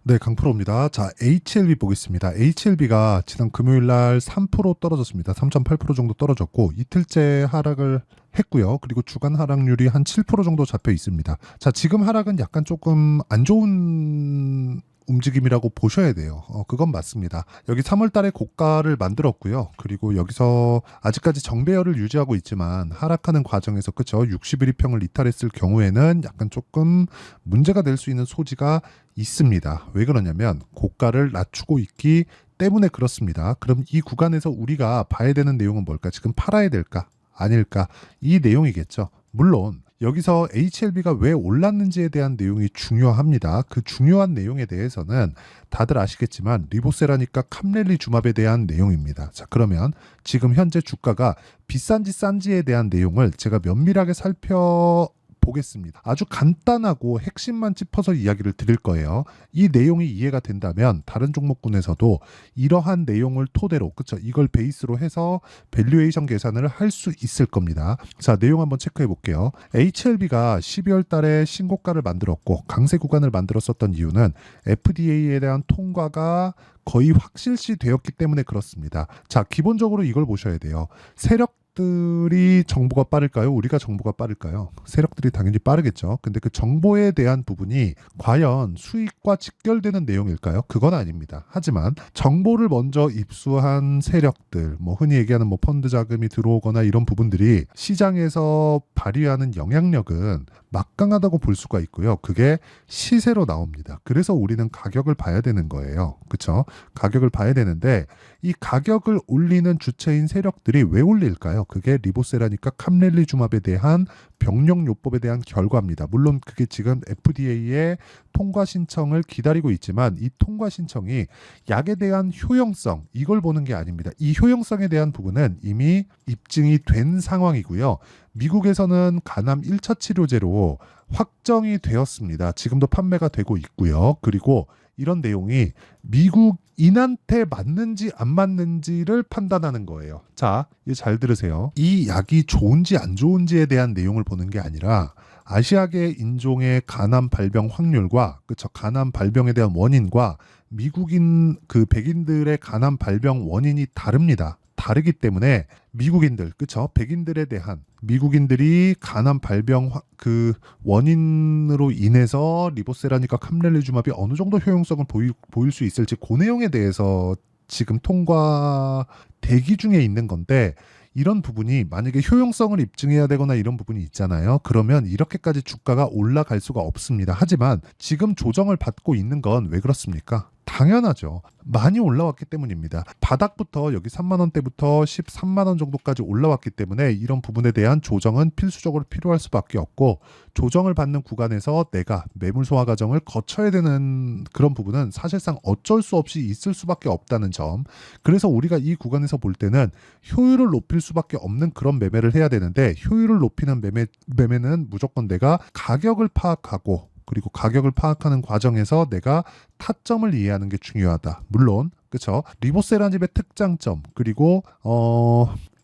네, 강프로입니다. 자, HLB 보겠습니다. HLB가 지난 금요일 날 3% 떨어졌습니다. 3.8% 정도 떨어졌고 이틀째 하락을 했고요. 그리고 주간 하락률이 한 7% 정도 잡혀 있습니다. 자, 지금 하락은 약간 조금 안 좋은 움직임이라고 보셔야 돼요. 그건 맞습니다. 여기 3월 달에 고가를 만들었고요. 그리고 여기서 아직까지 정배열을 유지하고 있지만 하락하는 과정에서 그쵸? 60일 이평을 이탈했을 경우에는 약간 조금 문제가 될 수 있는 소지가 있습니다. 왜 그러냐면 고가를 낮추고 있기 때문에 그렇습니다. 그럼 이 구간에서 우리가 봐야 되는 내용은 뭘까? 지금 팔아야 될까? 아닐까? 이 내용이겠죠. 물론 여기서 HLB가 왜 올랐는지에 대한 내용이 중요합니다. 그 중요한 내용에 대해서는 다들 아시겠지만 리보세라니까 캄렐리 주맙에 대한 내용입니다. 자, 그러면 지금 현재 주가가 비싼지 싼지에 대한 내용을 제가 면밀하게 살펴보겠습니다. 아주 간단하고 핵심만 짚어서 이야기를 드릴 거예요. 이 내용이 이해가 된다면 다른 종목군에서도 이러한 내용을 토대로 그쵸? 이걸 베이스로 해서 밸류에이션 계산을 할 수 있을 겁니다. 자, 내용 한번 체크해 볼게요. HLB가 12월 달에 신고가를 만들었고 강세 구간을 만들었었던 이유는 FDA에 대한 통과가 거의 확실시 되었기 때문에 그렇습니다. 자, 기본적으로 이걸 보셔야 돼요. 세력들이 정보가 빠를까요? 우리가 정보가 빠를까요? 세력들이 당연히 빠르겠죠. 근데 그 정보에 대한 부분이 과연 수익과 직결되는 내용일까요? 그건 아닙니다. 하지만 정보를 먼저 입수한 세력들, 뭐 흔히 얘기하는 뭐 펀드 자금이 들어오거나 이런 부분들이 시장에서 발휘하는 영향력은 막강하다고 볼 수가 있고요. 그게 시세로 나옵니다. 그래서 우리는 가격을 봐야 되는 거예요. 그렇죠? 가격을 봐야 되는데 이 가격을 올리는 주체인 세력들이 왜 올릴까요? 그게 리보세라니까 캄렐리 주맙에 대한 병력요법에 대한 결과입니다. 물론 그게 지금 FDA의 통과 신청을 기다리고 있지만 이 통과 신청이 약에 대한 효용성 이걸 보는 게 아닙니다. 이 효용성에 대한 부분은 이미 입증이 된 상황이고요. 미국에서는 간암 1차 치료제로 확정이 되었습니다. 지금도 판매가 되고 있고요. 그리고 이런 내용이 미국인한테 맞는지 안 맞는지를 판단하는 거예요. 자, 이거 잘 들으세요. 이 약이 좋은지 안 좋은지에 대한 내용을 보는 게 아니라 아시아계 인종의 간암 발병 확률과 그쵸 간암 발병에 대한 원인과 미국인 그 백인들의 간암 발병 원인이 다릅니다. 다르기 때문에 미국인들 그쵸 백인들에 대한 미국인들이 간암 발병 그 원인으로 인해서 리보세라니까 캄렐리주맙이 어느 정도 효용성을 보일 수 있을지 그 내용에 대해서 지금 통과 대기 중에 있는 건데 이런 부분이 만약에 효용성을 입증해야 되거나 이런 부분이 있잖아요. 그러면 이렇게까지 주가가 올라갈 수가 없습니다. 하지만 지금 조정을 받고 있는 건 왜 그렇습니까? 당연하죠. 많이 올라왔기 때문입니다. 바닥부터 여기 3만 원대부터 13만 원 정도까지 올라왔기 때문에 이런 부분에 대한 조정은 필수적으로 필요할 수밖에 없고 조정을 받는 구간에서 내가 매물 소화 과정을 거쳐야 되는 그런 부분은 사실상 어쩔 수 없이 있을 수밖에 없다는 점. 그래서 우리가 이 구간에서 볼 때는 효율을 높일 수밖에 없는 그런 매매를 해야 되는데 효율을 높이는 매매는 무조건 내가 가격을 파악하고 그리고 가격을 파악하는 과정에서 내가 타점을 이해하는 게 중요하다. 물론 그렇죠. 리보세라집의 특장점 그리고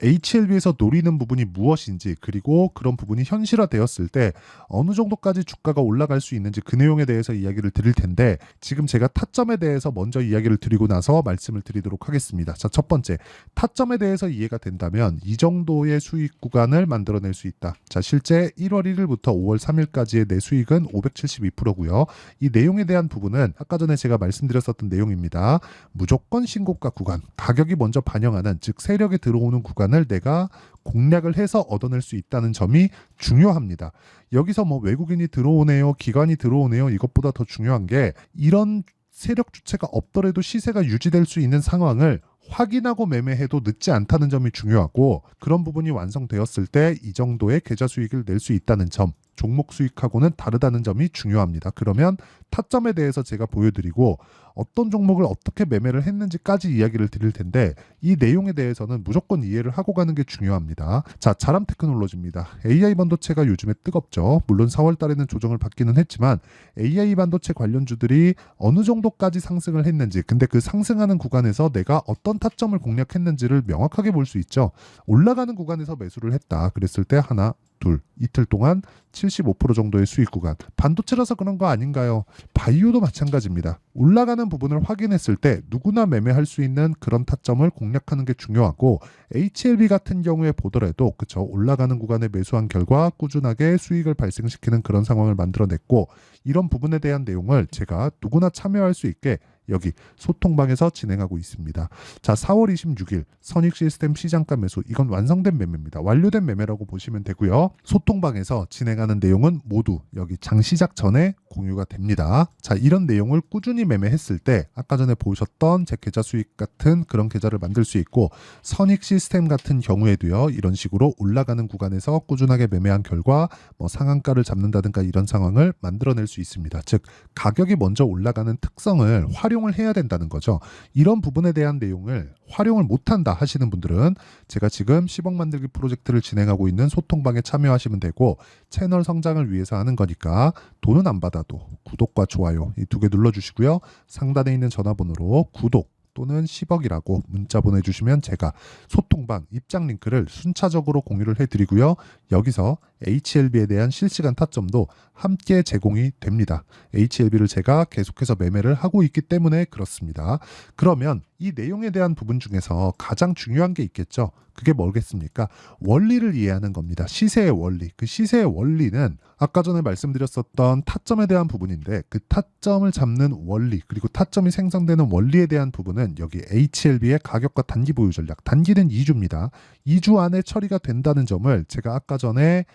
HLB에서 노리는 부분이 무엇인지 그리고 그런 부분이 현실화되었을 때 어느 정도까지 주가가 올라갈 수 있는지 그 내용에 대해서 이야기를 드릴 텐데 지금 제가 타점에 대해서 먼저 이야기를 드리고 나서 말씀을 드리도록 하겠습니다. 자, 첫 번째 타점에 대해서 이해가 된다면 이 정도의 수익 구간을 만들어낼 수 있다. 자, 실제 1월 1일부터 5월 3일까지의 내 수익은 572%고요. 이 내용에 대한 부분은 아까 전에 제가 말씀드렸었던 내용입니다. 무조건 신고가 구간, 가격이 먼저 반영하는 즉 세력이 들어오는 구간을 내가 공략을 해서 얻어낼 수 있다는 점이 중요합니다. 여기서 뭐 외국인이 들어오네요, 기관이 들어오네요 이것보다 더 중요한 게 이런 세력 주체가 없더라도 시세가 유지될 수 있는 상황을 확인하고 매매해도 늦지 않다는 점이 중요하고 그런 부분이 완성되었을 때 이 정도의 계좌 수익을 낼 수 있다는 점 종목 수익하고는 다르다는 점이 중요합니다. 그러면 타점에 대해서 제가 보여드리고 어떤 종목을 어떻게 매매를 했는지까지 이야기를 드릴 텐데 이 내용에 대해서는 무조건 이해를 하고 가는 게 중요합니다. 자, 자람 테크놀로지입니다. AI 반도체가 요즘에 뜨겁죠. 물론 4월 달에는 조정을 받기는 했지만 AI 반도체 관련주들이 어느 정도까지 상승을 했는지 근데 그 상승하는 구간에서 내가 어떤 타점을 공략했는지를 명확하게 볼 수 있죠. 올라가는 구간에서 매수를 했다. 그랬을 때 하나 둘, 이틀 동안 75% 정도의 수익 구간. 반도체라서 그런 거 아닌가요? 바이오도 마찬가지입니다. 올라가는 부분을 확인했을 때 누구나 매매할 수 있는 그런 타점을 공략하는 게 중요하고, HLB 같은 경우에 보더라도 그쵸, 올라가는 구간에 매수한 결과 꾸준하게 수익을 발생시키는 그런 상황을 만들어냈고, 이런 부분에 대한 내용을 제가 누구나 참여할 수 있게 여기 소통방에서 진행하고 있습니다. 자, 4월 26일 선익 시스템 시장가 매수, 이건 완성된 매매입니다. 완료된 매매라고 보시면 되고요. 소통방에서 진행하는 내용은 모두 여기 장 시작 전에 공유가 됩니다. 자, 이런 내용을 꾸준히 매매했을 때 아까 전에 보셨던 제 계좌 수익 같은 그런 계좌를 만들 수 있고, 선익 시스템 같은 경우에도요, 이런 식으로 올라가는 구간에서 꾸준하게 매매한 결과 뭐 상한가를 잡는다든가 이런 상황을 만들어낼 수 있습니다. 즉, 가격이 먼저 올라가는 특성을 활용을 해야 된다는 거죠. 이런 부분에 대한 내용을 활용을 못한다 하시는 분들은 제가 지금 10억 만들기 프로젝트를 진행하고 있는 소통방에 참여하시면 되고, 채널 성장을 위해서 하는 거니까 돈은 안 받아도 구독과 좋아요 이 두 개 눌러주시고요. 상단에 있는 전화번호로 구독 또는 10억이라고 문자 보내주시면 제가 소통방 입장 링크를 순차적으로 공유를 해드리고요. 여기서 HLB에 대한 실시간 타점도 함께 제공이 됩니다. HLB를 제가 계속해서 매매를 하고 있기 때문에 그렇습니다. 그러면 이 내용에 대한 부분 중에서 가장 중요한 게 있겠죠. 그게 뭐겠습니까? 원리를 이해하는 겁니다. 시세의 원리. 그 시세의 원리는 아까 전에 말씀드렸었던 타점에 대한 부분인데, 그 타점을 잡는 원리, 그리고 타점이 생성되는 원리에 대한 부분은 여기 HLB의 가격과 단기 보유 전략, 단기는 2주입니다. 2주 안에 처리가 된다는 점을 제가 아까 전에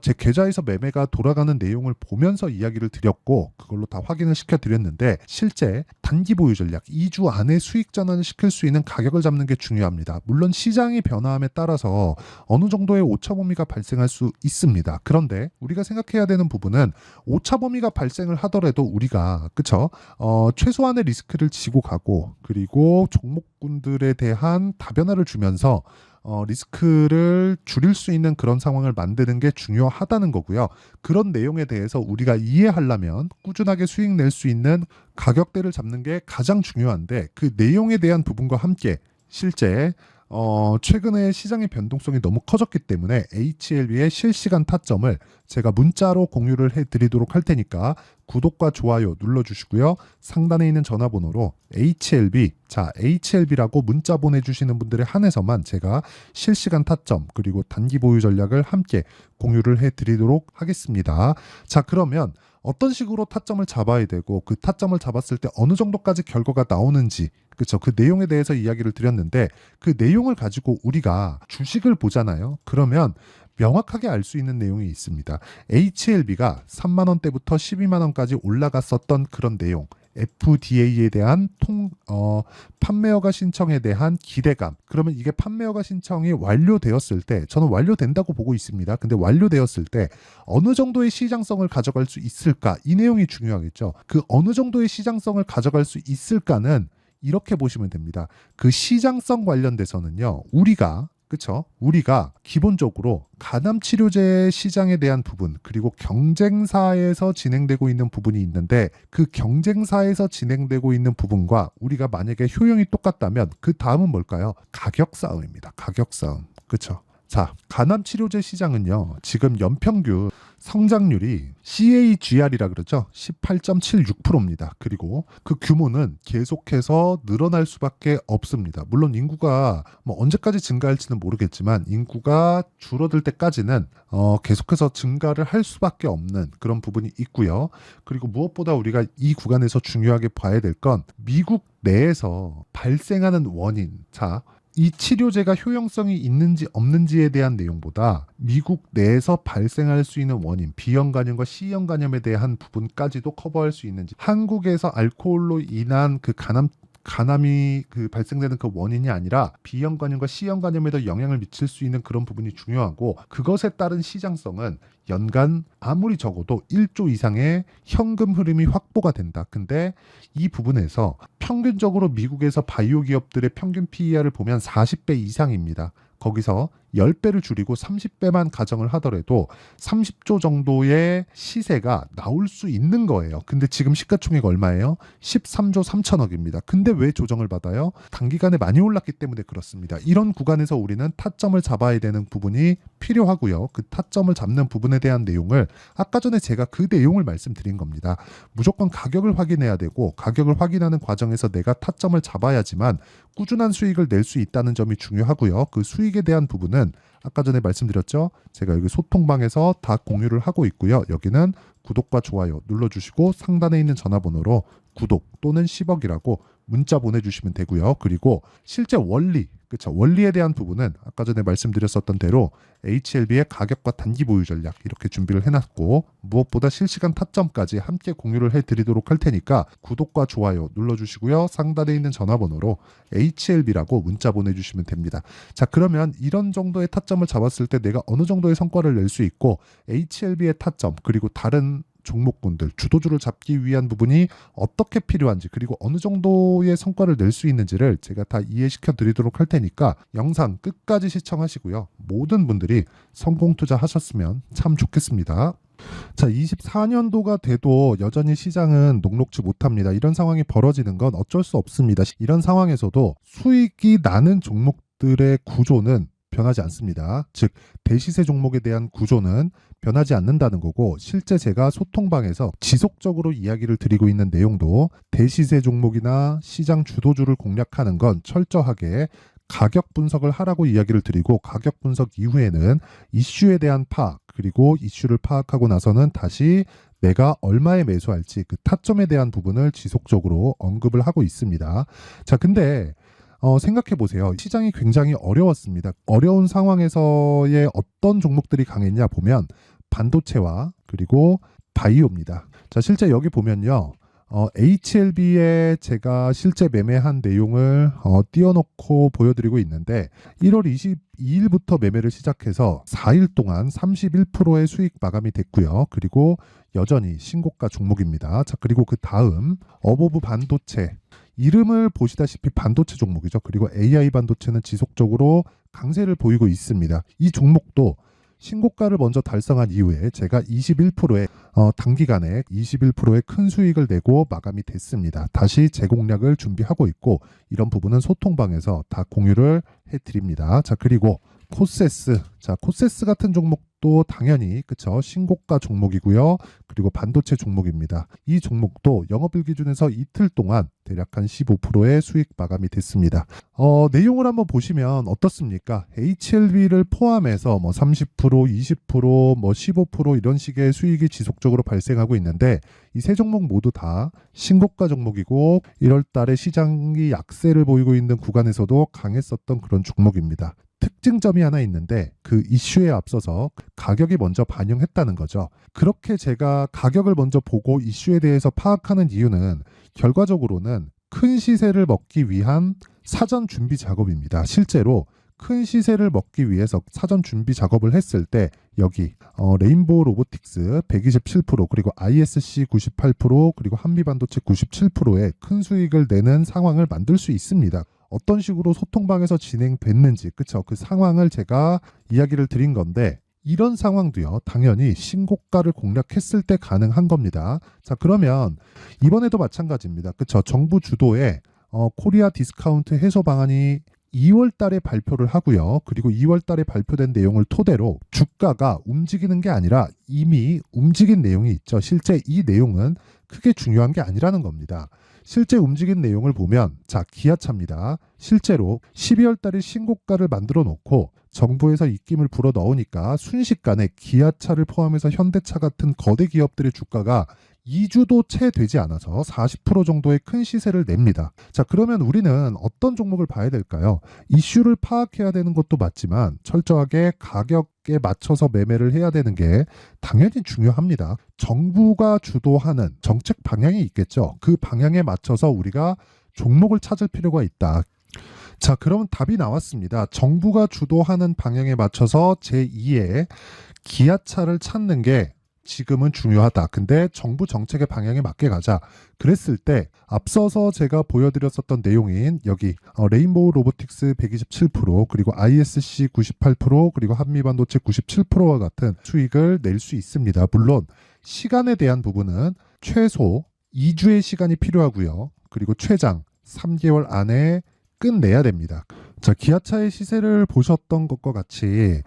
제 계좌에서 매매가 돌아가는 내용을 보면서 이야기를 드렸고, 그걸로 다 확인을 시켜드렸는데, 실제 단기 보유 전략 2주 안에 수익 전환을 시킬 수 있는 가격을 잡는 게 중요합니다. 물론 시장이 변화함에 따라서 어느 정도의 오차 범위가 발생할 수 있습니다. 그런데 우리가 생각해야 되는 부분은, 오차 범위가 발생을 하더라도 우리가 그쵸, 최소한의 리스크를 지고 가고, 그리고 종목군들에 대한 다변화를 주면서 리스크를 줄일 수 있는 그런 상황을 만드는 게 중요하다는 거고요. 그런 내용에 대해서 우리가 이해하려면 꾸준하게 수익 낼 수 있는 가격대를 잡는 게 가장 중요한데, 그 내용에 대한 부분과 함께 실제 최근에 시장의 변동성이 너무 커졌기 때문에 HLB의 실시간 타점을 제가 문자로 공유를 해드리도록 할 테니까 구독과 좋아요 눌러주시고요. 상단에 있는 전화번호로 HLB, 자 HLB라고 문자 보내주시는 분들에 한해서만 제가 실시간 타점 그리고 단기 보유 전략을 함께 공유를 해드리도록 하겠습니다. 자, 그러면 어떤 식으로 타점을 잡아야 되고, 그 타점을 잡았을 때 어느 정도까지 결과가 나오는지, 그렇죠, 그 내용에 대해서 이야기를 드렸는데, 그 내용을 가지고 우리가 주식을 보잖아요. 그러면 명확하게 알 수 있는 내용이 있습니다. HLB가 3만 원대부터 12만 원까지 올라갔었던 그런 내용, FDA에 대한 판매 허가 신청에 대한 기대감. 그러면 이게 판매 허가 신청이 완료되었을 때, 저는 완료된다고 보고 있습니다. 근데 완료되었을 때 어느 정도의 시장성을 가져갈 수 있을까? 이 내용이 중요하겠죠. 그 어느 정도의 시장성을 가져갈 수 있을까는 이렇게 보시면 됩니다. 그 시장성 관련돼서는요, 우리가 기본적으로 간암 치료제 시장에 대한 부분, 그리고 경쟁사에서 진행되고 있는 부분이 있는데, 그 경쟁사에서 진행되고 있는 부분과 우리가 만약에 효용이 똑같다면 그 다음은 뭘까요? 가격 싸움입니다. 가격 싸움. 그렇죠? 자, 간암 치료제 시장은요, 지금 연평균 성장률이 CAGR이라 그러죠. 18.76%입니다. 그리고 그 규모는 계속해서 늘어날 수밖에 없습니다. 물론 인구가 뭐 언제까지 증가할지는 모르겠지만, 인구가 줄어들 때까지는 계속해서 증가를 할 수밖에 없는 그런 부분이 있고요. 그리고 무엇보다 우리가 이 구간에서 중요하게 봐야 될 건 미국 내에서 발생하는 원인. 자, 이 치료제가 효용성이 있는지 없는지에 대한 내용보다 미국 내에서 발생할 수 있는 원인, B형 간염과 C형 간염에 대한 부분까지도 커버할 수 있는지, 한국에서 알코올로 인한 그 간암이 발생되는 그 원인이 아니라 B형 간염과 C형 간염에도 영향을 미칠 수 있는 그런 부분이 중요하고, 그것에 따른 시장성은 연간 아무리 적어도 1조 이상의 현금 흐름이 확보가 된다. 근데 이 부분에서 평균적으로 미국에서 바이오 기업들의 평균 PER을 보면 40배 이상입니다. 거기서 10배를 줄이고 30배만 가정을 하더라도 30조 정도의 시세가 나올 수 있는 거예요. 근데 지금 시가총액 얼마예요? 13조 3천억입니다. 근데 왜 조정을 받아요? 단기간에 많이 올랐기 때문에 그렇습니다. 이런 구간에서 우리는 타점을 잡아야 되는 부분이 필요하고요. 그 타점을 잡는 부분에 대한 내용을 아까 전에 제가 그 내용을 말씀드린 겁니다. 무조건 가격을 확인해야 되고 가격을 확인하는 과정에서 내가 타점을 잡아야지만 꾸준한 수익을 낼 수 있다는 점이 중요하고요. 그 수익에 대한 부분은 아까 전에 말씀드렸죠. 제가 여기 소통방에서 다 공유를 하고 있고요. 여기는 구독과 좋아요 눌러주시고 상단에 있는 전화번호로 구독 또는 10억이라고 문자 보내주시면 되고요. 그리고 실제 원리, 그쵸? 원리에 대한 부분은 아까 전에 말씀드렸었던 대로 HLB의 가격과 단기 보유 전략 이렇게 준비를 해놨고 무엇보다 실시간 타점까지 함께 공유를 해드리도록 할 테니까 구독과 좋아요 눌러주시고요. 상단에 있는 전화번호로 HLB라고 문자 보내주시면 됩니다. 자, 그러면 이런 정도의 타점을 잡았을 때 내가 어느 정도의 성과를 낼 수 있고 HLB의 타점 그리고 다른 종목군들, 주도주를 잡기 위한 부분이 어떻게 필요한지 그리고 어느 정도의 성과를 낼 수 있는지를 제가 다 이해시켜 드리도록 할 테니까 영상 끝까지 시청하시고요. 모든 분들이 성공 투자하셨으면 참 좋겠습니다. 자, 24년도가 돼도 여전히 시장은 녹록지 못합니다. 이런 상황이 벌어지는 건 어쩔 수 없습니다. 이런 상황에서도 수익이 나는 종목들의 구조는 변하지 않습니다. 즉 대시세 종목에 대한 구조는 변하지 않는다는 거고 실제 제가 소통방에서 지속적으로 이야기를 드리고 있는 내용도 대시세 종목이나 시장 주도주를 공략하는 건 철저하게 가격 분석을 하라고 이야기를 드리고 가격 분석 이후에는 이슈에 대한 파악 그리고 이슈를 파악하고 나서는 다시 내가 얼마에 매수할지 그 타점에 대한 부분을 지속적으로 언급을 하고 있습니다. 자, 근데 생각해 보세요. 시장이 굉장히 어려웠습니다. 어려운 상황에서의 어떤 종목들이 강했냐 보면 반도체와 그리고 바이오입니다. 자, 실제 여기 보면요. HLB에 제가 실제 매매한 내용을 띄워놓고 보여드리고 있는데 1월 22일부터 매매를 시작해서 4일 동안 31%의 수익 마감이 됐고요. 그리고 여전히 신고가 종목입니다. 자, 그리고 그 다음 어보브 반도체 이름을 보시다시피 반도체 종목이죠. 그리고 AI 반도체는 지속적으로 강세를 보이고 있습니다. 이 종목도 신고가를 먼저 달성한 이후에 제가 21%의 단기간에 21%의 큰 수익을 내고 마감이 됐습니다. 다시 재공략을 준비하고 있고 이런 부분은 소통방에서 다 공유를 해드립니다. 자, 그리고 코세스. 자, 코세스 같은 종목도 당연히 그쵸 신고가 종목이고요. 그리고 반도체 종목입니다. 이 종목도 영업일 기준에서 이틀 동안 대략 한 15%의 수익 마감이 됐습니다. 내용을 한번 보시면 어떻습니까? HLB를 포함해서 뭐 30%, 20%, 뭐 15% 이런 식의 수익이 지속적으로 발생하고 있는데 이 세 종목 모두 다 신고가 종목이고 1월 달에 시장이 약세를 보이고 있는 구간에서도 강했었던 그런 종목입니다. 특징점이 하나 있는데 그 이슈에 앞서서 가격이 먼저 반영했다는 거죠. 그렇게 제가 가격을 먼저 보고 이슈에 대해서 파악하는 이유는 결과적으로는 큰 시세를 먹기 위한 사전 준비 작업입니다. 실제로 큰 시세를 먹기 위해서 사전 준비 작업을 했을 때 여기 레인보우 로보틱스 127% 그리고 ISC 98% 그리고 한미반도체 97%의 큰 수익을 내는 상황을 만들 수 있습니다. 어떤 식으로 소통방에서 진행됐는지 그쵸 그 상황을 제가 이야기를 드린 건데 이런 상황도요 당연히 신고가를 공략했을 때 가능한 겁니다. 자, 그러면 이번에도 마찬가지입니다. 그쵸 정부 주도의 코리아 디스카운트 해소 방안이 2월 달에 발표를 하고요. 그리고 2월 달에 발표된 내용을 토대로 주가가 움직이는 게 아니라 이미 움직인 내용이 있죠. 실제 이 내용은 크게 중요한 게 아니라는 겁니다. 실제 움직인 내용을 보면 자, 기아차입니다. 실제로 12월 달에 신고가를 만들어 놓고 정부에서 입김을 불어 넣으니까 순식간에 기아차를 포함해서 현대차 같은 거대 기업들의 주가가 2주도 채 되지 않아서 40% 정도의 큰 시세를 냅니다. 자, 그러면 우리는 어떤 종목을 봐야 될까요? 이슈를 파악해야 되는 것도 맞지만 철저하게 가격에 맞춰서 매매를 해야 되는 게 당연히 중요합니다. 정부가 주도하는 정책 방향이 있겠죠. 그 방향에 맞춰서 우리가 종목을 찾을 필요가 있다. 자, 그러면 답이 나왔습니다. 정부가 주도하는 방향에 맞춰서 제2의 기아차를 찾는 게 지금은 중요하다. 근데 정부 정책의 방향에 맞게 가자. 그랬을 때 앞서서 제가 보여드렸었던 내용인 여기 레인보우 로보틱스 127% 그리고 ISC 98% 그리고 한미반도체 97%와 같은 수익을 낼 수 있습니다. 물론 시간에 대한 부분은 최소 2주의 시간이 필요하고요. 그리고 최장 3개월 안에 끝내야 됩니다. 자, 기아차의 시세를 보셨던 것과 같이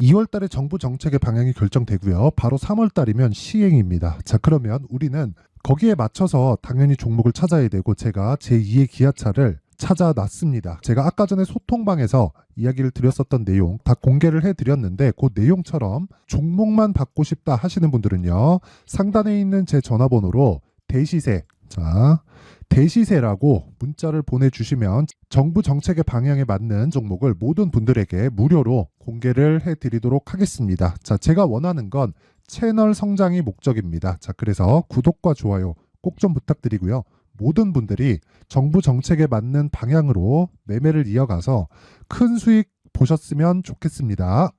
2월 달에 정부 정책의 방향이 결정되고요. 바로 3월 달이면 시행입니다. 자, 그러면 우리는 거기에 맞춰서 당연히 종목을 찾아야 되고 제가 제2의 기아차를 찾아놨습니다. 제가 아까 전에 소통방에서 이야기를 드렸었던 내용 다 공개를 해드렸는데 그 내용처럼 종목만 받고 싶다 하시는 분들은요. 상단에 있는 제 전화번호로 대시세, 자, 대시세라고 문자를 보내주시면 정부 정책의 방향에 맞는 종목을 모든 분들에게 무료로 공개를 해드리도록 하겠습니다. 자, 제가 원하는 건 채널 성장이 목적입니다. 자, 그래서 구독과 좋아요 꼭 좀 부탁드리고요. 모든 분들이 정부 정책에 맞는 방향으로 매매를 이어가서 큰 수익 보셨으면 좋겠습니다.